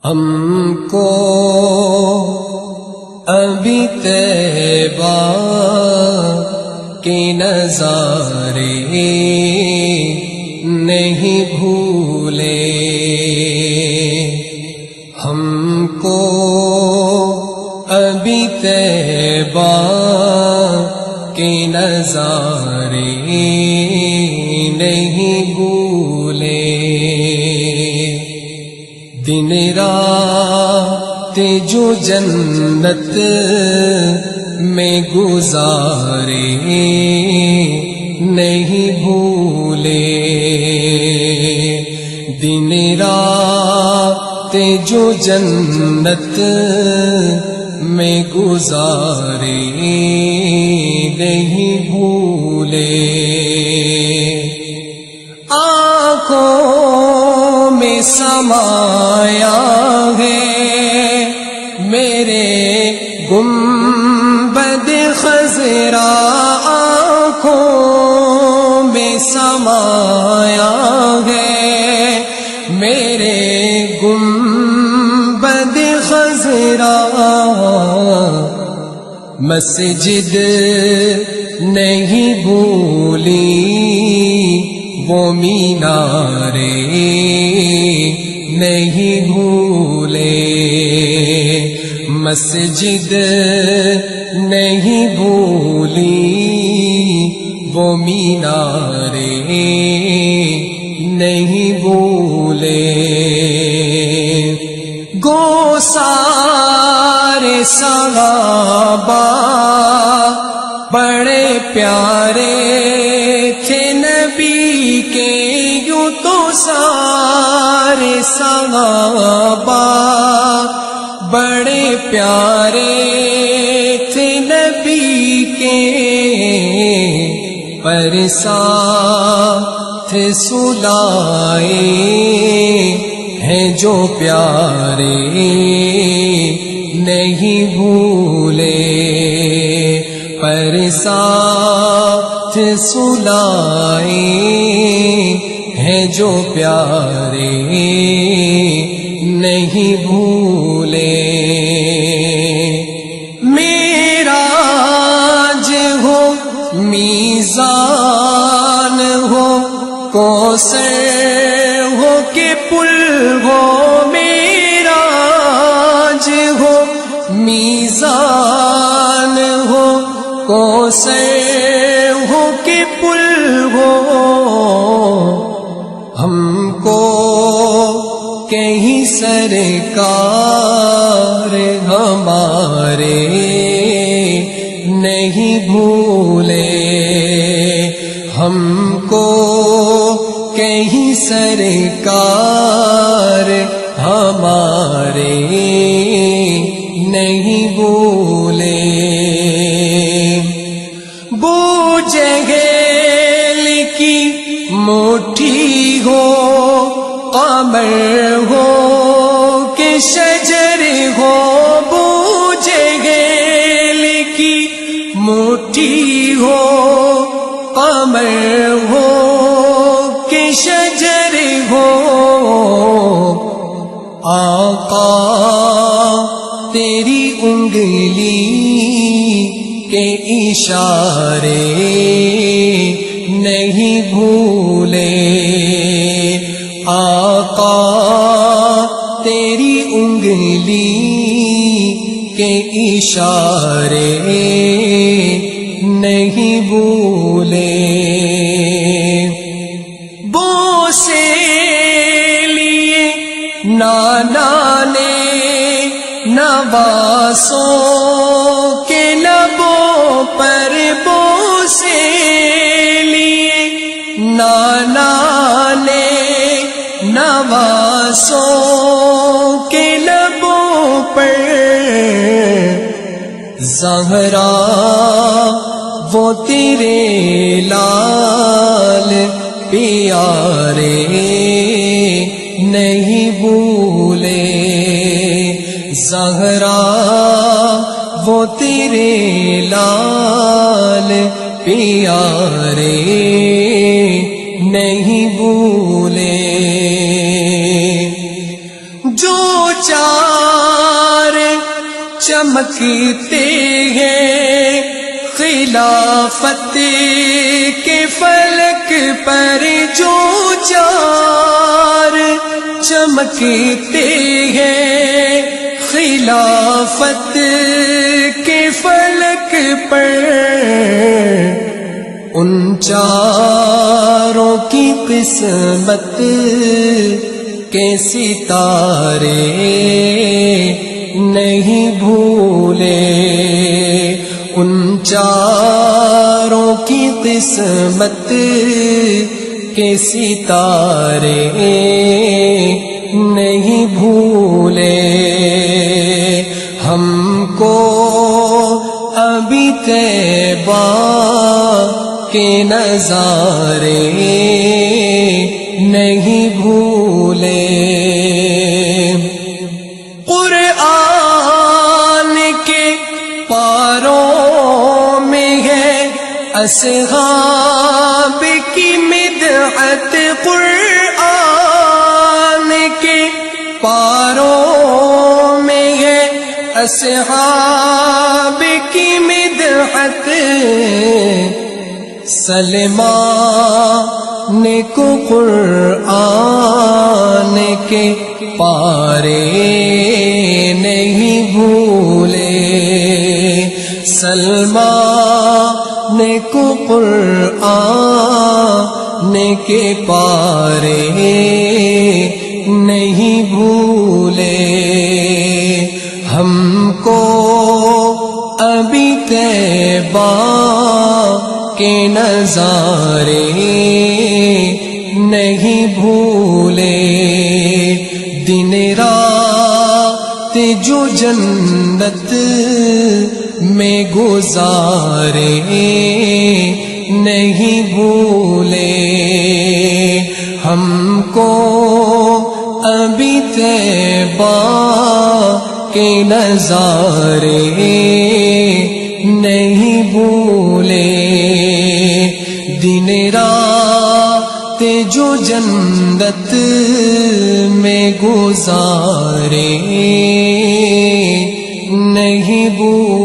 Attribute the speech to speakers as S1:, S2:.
S1: ہم کو ابھی طیبہ کے نظارے نہیں بھولے، ہم کو ابھی طیبہ کے نظارے نہیں بھولے، دن رات جو جنت میں گزارے نہیں بھولے، دن رات جو جنت میں گزارے نہیں بھولے، آنکھوں میں سمایا ہے میرے گنبد خضرا، آنکھوں میں سمایا ہے میرے گنبد خضرا، مسجد نہیں بھولی وہ مینارے نہیں بھولے، مسجد نہیں بھولی وہ مینارے نہیں بھولے، گو سارے صحابہ بڑے پیارے تھے نبی کے، یوں تو سارے صحابہ بڑے پیارے تھے نبی کے، پر ساتھ سلائے ہیں جو پیارے نہیں بھولے، پر ساتھ سلائے ہیں جو پیارے نہیں بھولے، معراج ہو میزان ہو کوثر ہو کہ پل ہو، معراج ہو میزان ہو کوثر ہو کہ پل ہو، ہم کو کہیں سرکار ہمارے نہیں بھولے، ہم کو کہیں سرکار ہمارے نہیں بھولے، بوجھ گیل کی مٹھی ہو قمر ہو کہ شجر ہو، بوجھ گیل کی مٹھی ہو قمر ہو کہ شجر ہو، آقا تیری انگلی کے اشارے نہیں بھولے، آقا تیری انگلی کے اشارے نہیں بھولے، بوسے لیے نانا نے نواسوں کے لبوں پر، بوسے لیے نانا نے نواسوں کے لبوں پر، زہرا وہ تیرے لال پیارے نہیں بھولے، زہرا وہ تیرے لال پیارے نہیں بھولے، جو چار چمکتے ہیں خلافت کے فلک پر، جو چار چمکتے ہیں خلافت کے فلک پر، ان چاروں کی قسمت کے ستارے نہیں بھولے، ان چاروں کی قسمت کے ستارے نہیں بھولے۔ ہم کو ابھی طیبہ کے نظارے نہیں بھولے۔ قرآن کے پاروں میں ہے اصحاب کی مدحت، قرآن کے پاروں میں ہے اصحاب کی مدحت، سلمان کو قرآن کے پارے نہیں بھولے، سلمان کو قرآن کے پارے نہیں بھولے۔ ہم کو ابھی طیبہ کے نظارے نہیں بھولے، دن رات جو جنت میں گزارے نہیں بھولے۔ ہم کو ابھی طیبہ کے نظارے نہیں بھولے، دن رات جو جنت میں گزارے نہیں بھولے۔